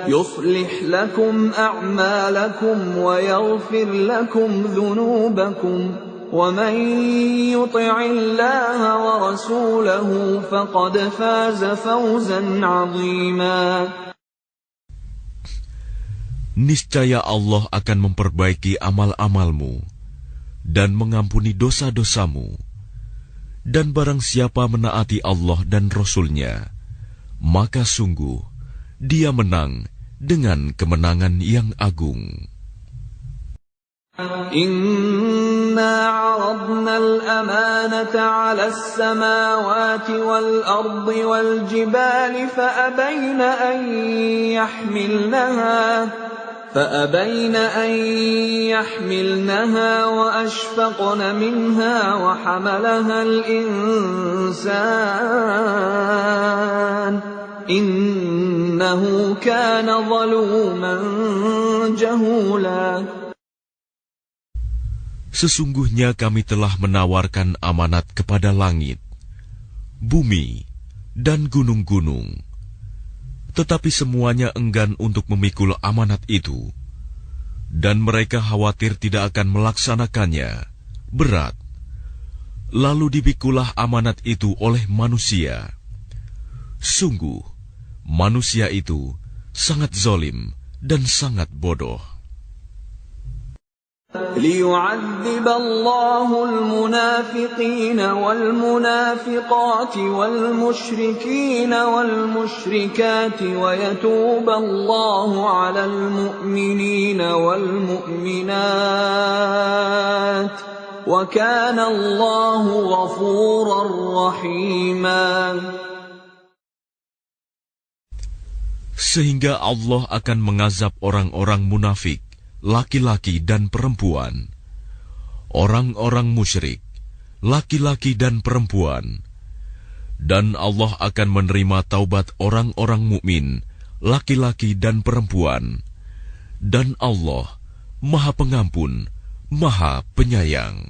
S2: Yuslih lakum a'malakum wa yaghfir lakum dhunubakum, wa man yuti'illaha wa rasulahu faqad faza fawzan 'azima.
S1: Niscaya Allah akan memperbaiki amal-amalmu dan mengampuni dosa-dosamu. Dan barang siapa menaati Allah dan Rasul-Nya, maka sungguh dia menang dengan kemenangan yang agung.
S2: Inna 'aradna al-amanata 'ala as-samawati wal-ardi wal-jibali فأبين أن يحملنها وأشفقن منها وحملها الإنسان إنه كان ظلوما جهولا.
S1: Sesungguhnya kami telah menawarkan amanat kepada langit, bumi, dan gunung-gunung. Tetapi semuanya enggan untuk memikul amanat itu, dan mereka khawatir tidak akan melaksanakannya, berat. Lalu dipikulah amanat itu oleh manusia. Sungguh, manusia itu sangat zalim dan sangat bodoh.
S2: ليعذب الله المنافقين والمنافقات والمشركين والمشركات ويتوب الله على المؤمنين والمؤمنات وكان الله غفورا رحيما.
S1: Sehingga Allah akan mengazab orang-orang munafik, laki-laki dan perempuan, orang-orang musyrik, laki-laki dan perempuan, dan Allah akan menerima taubat orang-orang mukmin, laki-laki dan perempuan, dan Allah Maha Pengampun, Maha Penyayang.